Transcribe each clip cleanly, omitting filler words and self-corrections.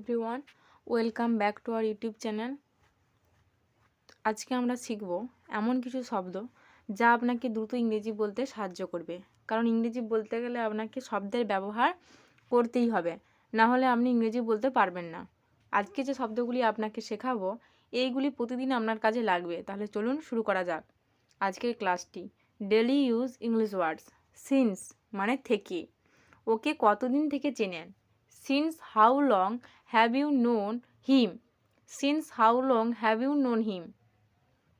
Everyone, welcome back to our YouTube channel. আজকে আমরা শিখব এমন কিছু শব্দ যা আপনাকে দ্রুত ইংরেজি বলতে সাহায্য করবে। কারণ ইংরেজি বলতে গেলে আপনাকে শব্দের ব্যবহার করতেই হবে, না হলে আপনি ইংরেজি বলতে পারবেন না। আজকে যে শব্দগুলি আপনাকে শেখাবো এইগুলি প্রতিদিন আপনার কাজে লাগবে। তাহলে চলুন শুরু করা যাক আজকের ক্লাসটি। Daily use English words. Since মানে থেকে। ওকে কতদিন থেকে চেনেন? Since how long have you known him? Since how long have you known him?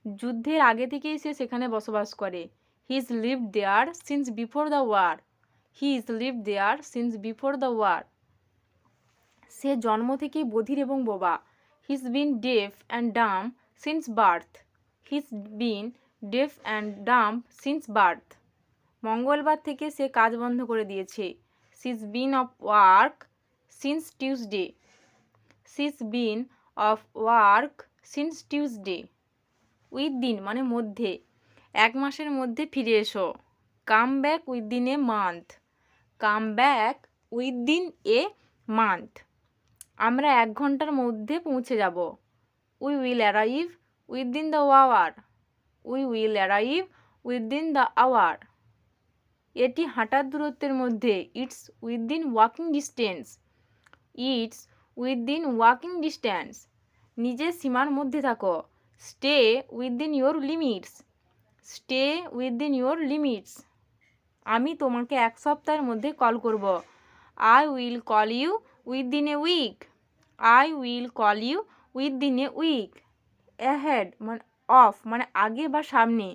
যুদ্ধের আগে থেকেই সে সেখানে বসবাস করে। He is lived there since before the war. He is lived there since before the war. সে জন্ম থেকেই বধির এবং বোবা। He is been deaf and dumb since birth. He is been deaf and dumb since birth. মঙ্গলবার থেকে সে কাজ বন্ধ করে দিয়েছে। She is been off work since Tuesday. She is been off work since Tuesday. Within মানে মধ্যে। এক মাসের মধ্যে ফিরে এসো। Come back within a month. Come back within a month. আমরা 1 ঘন্টার মধ্যে পৌঁছে যাব। We will arrive within the hour. We will arrive within the hour. এটি হাঁটার দূরত্বের মধ্যে। It's within walking distance. It's within walking distance. নিজের সীমার মধ্যে থাকো। Stay within your limits. Stay within your limits. আমি তোমাকে 1 সপ্তাহের মধ্যে কল করব। I will call you within a week. I will call you within a week. Ahead মানে অফ মানে আগে বা সামনে।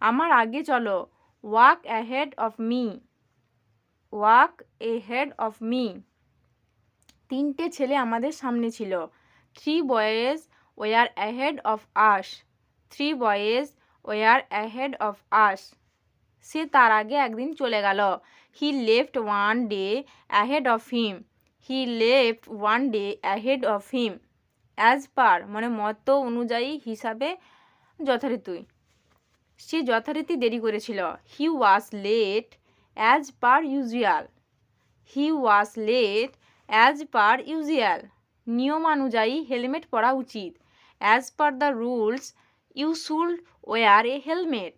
আমার আগে চলো। Walk ahead of me. Walk ahead of me. 3টে ছেলে আমাদের সামনে ছিল। 3 boys were ahead of us. 3 boys were ahead of আস। সে তার আগে একদিন চলে গেল। He left 1 day ahead of him. He left 1 day ahead of him. As per মানে মতো অনুযায়ী হিসাবে যথারীতি। সে যথারীতি দেরি করেছিল। He was late as per usual. He was late as per usual. নিয়মানুযায়ী হেলমেট পরা উচিত। As per the rules you should wear a helmet.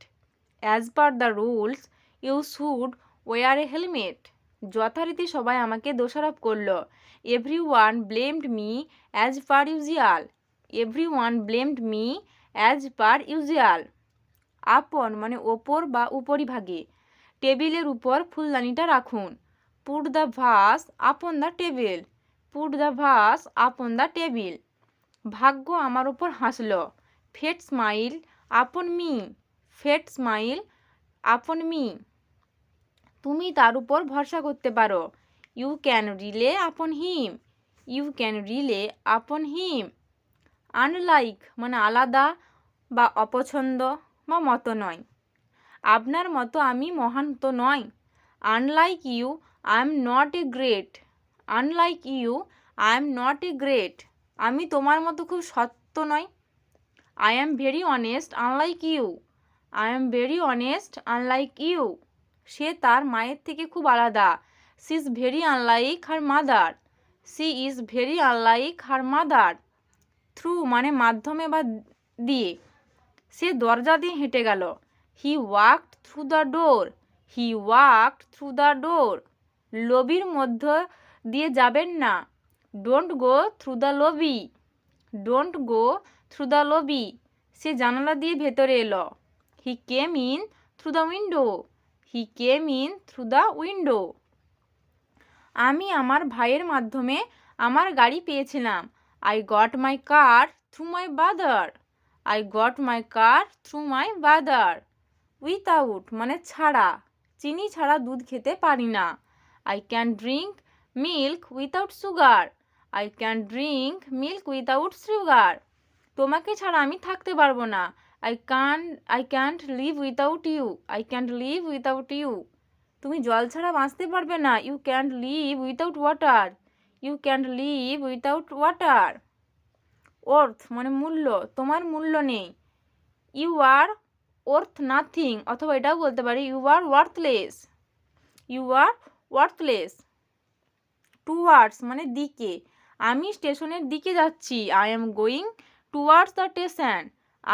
As per the rules you should wear a helmet. যথারীতি সবাই আমাকে দোষারোপ করলো। Every one blamed me as per usual. Every one blamed me as per usual. আপন মানে ওপর বা উপরিভাগে। টেবিলের উপর ফুলদানিটা রাখুন। Put the vase upon the table. Put the vase upon the table. ভাগ্য আমার ওপর হাসলো। Fate smile upon me. Fate smile upon me. তুমি তার উপর ভরসা করতে পারো। ইউ ক্যান রিলে আপন হিম। ইউ ক্যান রিলে আপন হিম। আনলাইক মানে আলাদা বা অপছন্দ বা মতো নয়। আপনার মতো আমি মহান তো নয়। Unlike you I am not a great. Unlike you I am not a great. আমি তোমার মতো খুব সত্য নয়। I am very honest unlike you. I am very honest unlike you. সে তার মায়ের থেকে খুব আলাদা। She is very unlike her mother. She is very unlike her mother. Through মানে মাধ্যমে বা দিয়ে। সে দরজা দিয়ে হেঁটে গেল। He walked through the door. He walked through the door. লবির মধ্য দিয়ে যাবেন না। Don't go through the lobby. Don't go through the lobby. সে জানালা দিয়ে ভেতরে এলো। He came in through the window. He came in through the window. আমি আমার ভাইয়ের মাধ্যমে আমার গাড়ি পেয়েছিলাম। I got my car through my brother. I got my car through my brother. Without মানে ছাড়া। চিনি ছাড়া দুধ খেতে পারি না। I can drink milk without sugar. I can drink milk without sugar. তোমাকে ছাড়া আমি থাকতে পারবো না। I can't live without you. I can't live without you. তুমি জল ছাড়া বাঁচতে পারবে না। You can't live without water. You can't live without water. অর্থ মানে মূল্য। তোমার মূল্য নেই। ইউ আর ওর্থ নাথিং, অথবা এটাও বলতে পারি you are worthless. You are worthless. Towards মানে দিকে। আমি স্টেশনের দিকে যাচ্ছি। I am going towards the station.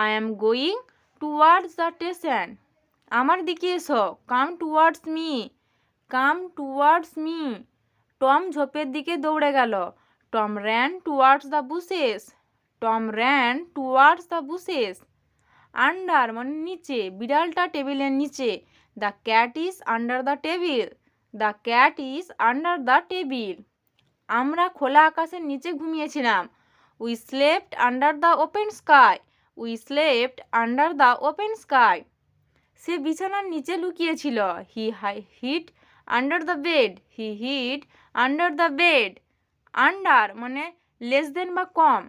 I am going towards the station. আমার দিকে এসো। Come towards me. Come towards me. Tom ঝোপের দিকে দৌড়ে গেল। Tom ran towards the bushes. Tom ran towards the bushes. Under মানে নিচে, বিড়ালটা টেবিলের নিচে। The cat is under the table. The cat is under the table. আমরা খোলা আকাশের নিচে ঘুমিয়েছিলাম। We slept under the open sky. We slept under the open sky. সে বিছানার নিচে লুকিয়েছিল। He hid under the bed. He hid under the bed. Under মানে লেস দেন বা কম,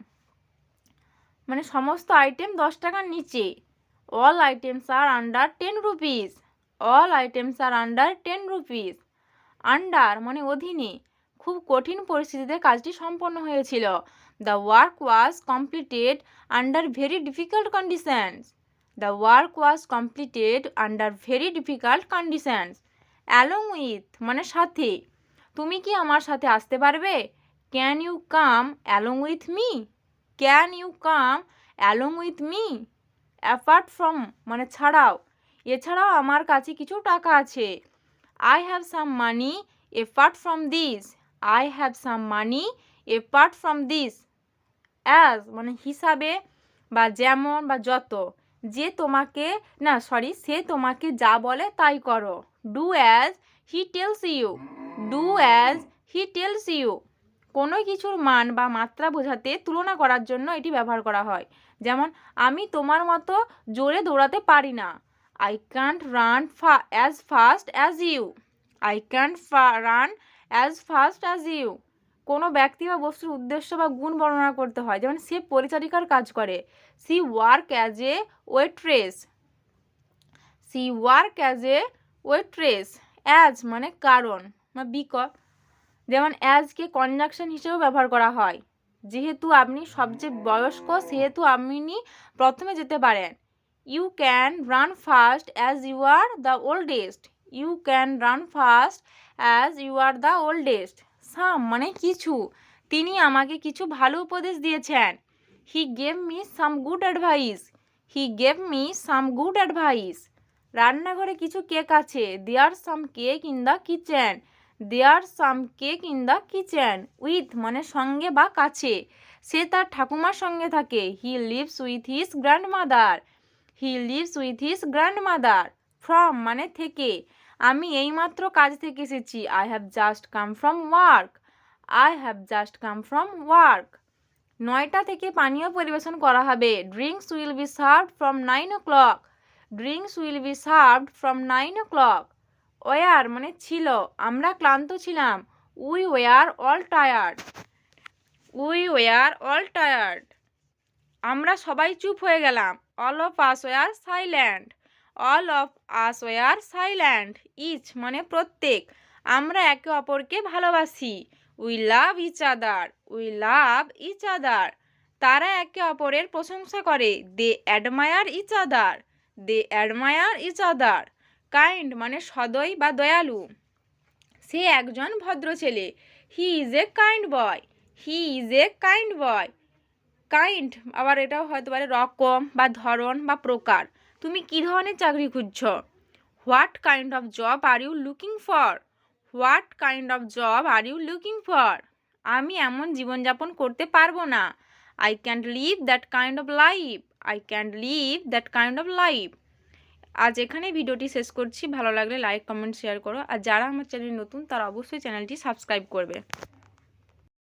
মানে সমস্ত আইটেম 10 টাকার নিচে। All items are under 10 rupees. All items are under 10 rupees. Under মানে অধীনে। খুব কঠিন পরিস্থিতিতে কাজটি সম্পন্ন হয়েছিল। The work was completed under very difficult conditions. The work was completed under very difficult conditions. Along with মানে সাথে। তুমি কি আমার সাথে আসতে পারবে? Can you come along with me? Can you come along with me? Apart from মানে ছাড়াও। এছাড়াও আমার কাছে কিছু টাকা আছে। I have some money apart from this. I have some money apart from this. As মানে হিসাবে বা যেমন বা যত। সে তোমাকে যা বলে তাই করো। Do as he tells you. Do as he tells you. কোনো কিছুর মান বা মাত্রা বোঝাতে তুলনা করার জন্য এটি ব্যবহার করা হয়। যেমন আমি তোমার মতো জোরে দৌড়াতে পারি না। I can't run as fast as you. I can't run as fast as you. কোনো ব্যক্তি বা বস্তুর উদ্দেশ্য বা গুণ বর্ণনা করতে হয়। যেমন সে পরিচারিকার কাজ করে। She work as a waitress. She work as a waitress. As মানে কারণ বা বিকজ। যেমন অ্যাজকে কনজাংশন হিসেবেও ব্যবহার করা হয়। যেহেতু আপনি সবচেয়ে বয়স্ক সেহেতু আপনি প্রথমে যেতে পারেন। You can run fast as you are the oldest. You can run fast as you are the oldest. Some মানে কিছু। তিনি আমাকে কিছু ভালো উপদেশ দিয়েছেন। He gave me some good advice. He gave me some good advice. রান্নাঘরে কিছু কেক আছে। There some cake in the kitchen. There some cake in the kitchen. With মানে সঙ্গে বা কাছে। সে তার ঠাকুমার সঙ্গে থাকে। হি lives with his grandmother. He lives with his grandmother. From মানে থেকে। আমি এইমাত্র কাজ থেকে এসেছি। I have just come from work. I have just come from work. 9টা থেকে পানীয় পরিবেশন করা হবে। Drinks will be served from 9 o'clock. Drinks will be served from 9 o'clock. Were মানে ছিল। আমরা ক্লান্ত ছিলাম। We were all tired. We were all tired. আমরা সবাই চুপ হয়ে গেলাম। All of us were silent. All of us were silent. Each মানে প্রত্যেক। আমরা একে অপরকে ভালোবাসি। We love each other. We love each other. তারা একে অপরের প্রশংসা করে। They admire each other. They admire each other. Kind মানে সদয় বা দয়ালু। সে একজন ভদ্র ছেলে। He is a kind boy. He is a kind boy. Kind আবার এটাও হতে পারে রকম বা ধরন বা প্রকার। তুমি কী ধরনের চাকরি খুঁজছ? What kind of job are you looking for? What kind of job are you looking for? আমি এমন জীবনযাপন করতে পারবো না। I can't live that kind of life. I can't live that kind of life. আজ এখানে ভিডিওটি শেষ করছি। ভালো লাগলে লাইক কমেন্ট শেয়ার করো। আর যারা আমার চ্যানেল নতুন তারা অবশ্যই চ্যানেলটি সাবস্ক্রাইব করবে।